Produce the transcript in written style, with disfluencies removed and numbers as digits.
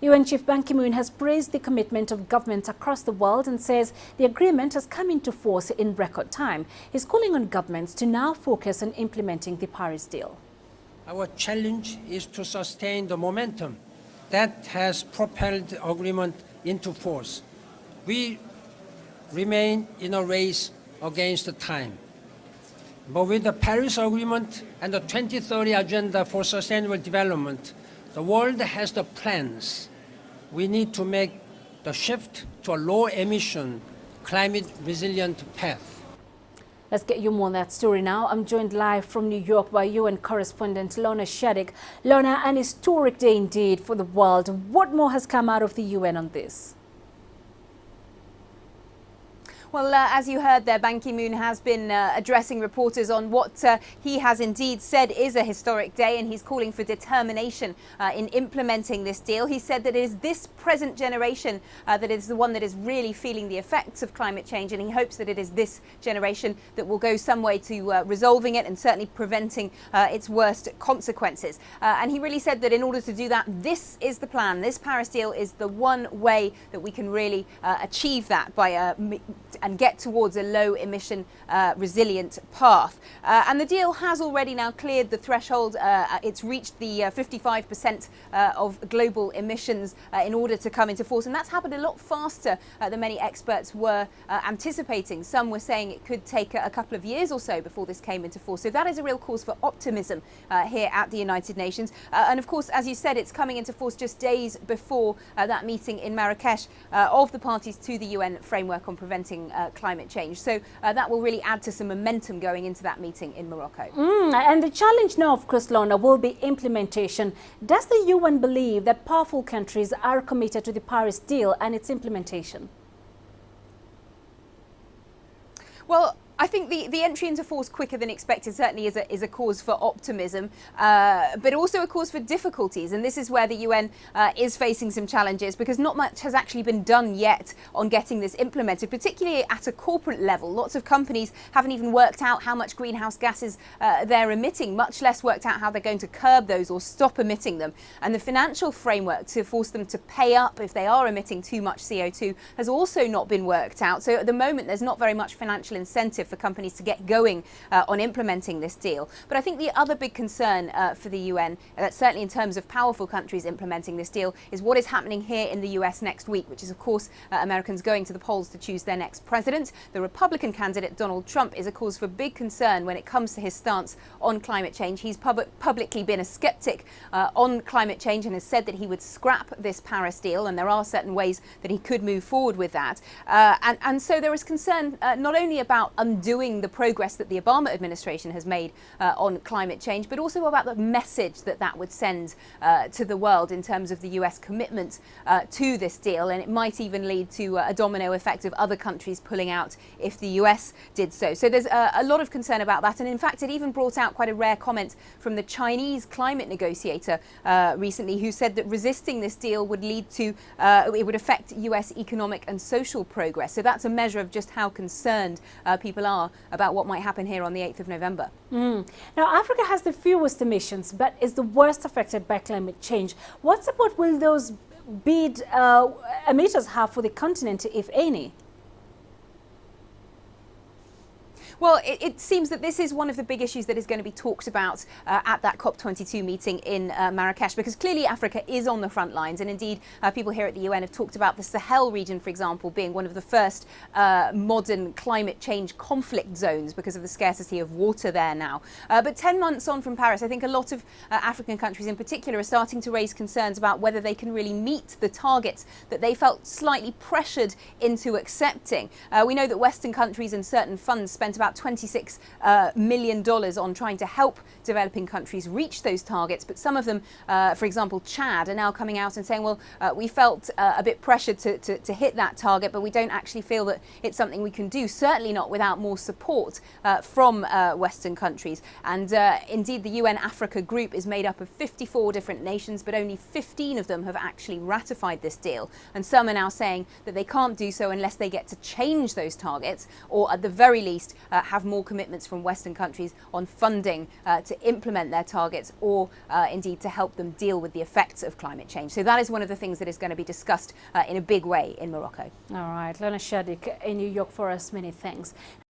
UN Chief Ban Ki-moon has praised the commitment of governments across the world and says the agreement has come into force in record time. He's calling on governments to now focus on implementing the Paris deal. Our challenge is to sustain the momentum that has propelled the agreement into force. We remain in a race against time. But with the Paris Agreement and the 2030 Agenda for Sustainable Development, the world has the plans. We need to make the shift to a low-emission, climate-resilient path. Let's get you more on that story now. I'm joined live from New York by UN correspondent Lorna Shaddick. Lorna, an historic day indeed for the world. What more has come out of the UN on this? Well, as you heard there, Ban Ki-moon has been addressing reporters on what he has indeed said is a historic day, and he's calling for determination in implementing this deal. He said that it is this present generation that is the one that is really feeling the effects of climate change, and he hopes that it is this generation that will go some way to resolving it and certainly preventing its worst consequences. And he really said that in order to do that, this is the plan. This Paris deal is the one way that we can really achieve that by and get towards a low emission resilient path. And the deal has already now cleared the threshold. It's reached the 55% of global emissions in order to come into force. And that's happened a lot faster than many experts were anticipating. Some were saying it could take a couple of years or so before this came into force. So that is a real cause for optimism here at the United Nations. And of course, as you said, it's coming into force just days before that meeting in Marrakesh of the parties to the UN framework on preventing climate change. So that will really add to some momentum going into that meeting in Morocco. And the challenge now, of course, Lorna, will be implementation. Does the UN believe that powerful countries are committed to the Paris deal and its implementation? Well, I think the entry into force quicker than expected certainly is a cause for optimism, but also a cause for difficulties. And this is where the UN is facing some challenges, because not much has actually been done yet on getting this implemented, particularly at a corporate level. Lots of companies haven't even worked out how much greenhouse gases they're emitting, much less worked out how they're going to curb those or stop emitting them. And the financial framework to force them to pay up if they are emitting too much CO2 has also not been worked out. So at the moment, there's not very much financial incentive for companies to get going on implementing this deal. But I think the other big concern for the UN, certainly in terms of powerful countries implementing this deal, is what is happening here in the US next week, which is, of course, Americans going to the polls to choose their next president. The Republican candidate, Donald Trump, is a cause for big concern when it comes to his stance on climate change. He's publicly been a skeptic on climate change and has said that he would scrap this Paris deal, and there are certain ways that he could move forward with that. And so there is concern not only about undoing the progress that the Obama administration has made on climate change, but also about the message that that would send to the world in terms of the US commitment to this deal. And it might even lead to a domino effect of other countries pulling out if the US did so. So there's a lot of concern about that. And in fact, it even brought out quite a rare comment from the Chinese climate negotiator recently, who said that resisting this deal would lead to, it would affect US economic and social progress. So that's a measure of just how concerned people are about what might happen here on the 8th of November. Now, Africa has the fewest emissions, but is the worst affected by climate change. What support will those big emitters have for the continent, if any? Well, it seems that this is one of the big issues that is going to be talked about at that COP22 meeting in Marrakesh, because clearly Africa is on the front lines. And indeed, people here at the UN have talked about the Sahel region, for example, being one of the first modern climate change conflict zones because of the scarcity of water there now. But 10 months on from Paris, I think a lot of African countries in particular are starting to raise concerns about whether they can really meet the targets that they felt slightly pressured into accepting. We know that Western countries and certain funds spent about $26 million on trying to help developing countries reach those targets. But some of them, for example, Chad, are now coming out and saying, well, we felt a bit pressured to hit that target, but we don't actually feel that it's something we can do, certainly not without more support from Western countries. And indeed, the UN Africa group is made up of 54 different nations, but only 15 of them have actually ratified this deal. And some are now saying that they can't do so unless they get to change those targets, or at the very least, have more commitments from Western countries on funding to implement their targets or indeed to help them deal with the effects of climate change. So that is one of the things that is going to be discussed in a big way in Morocco. All right, Lorna Shadick in New York for us, many thanks.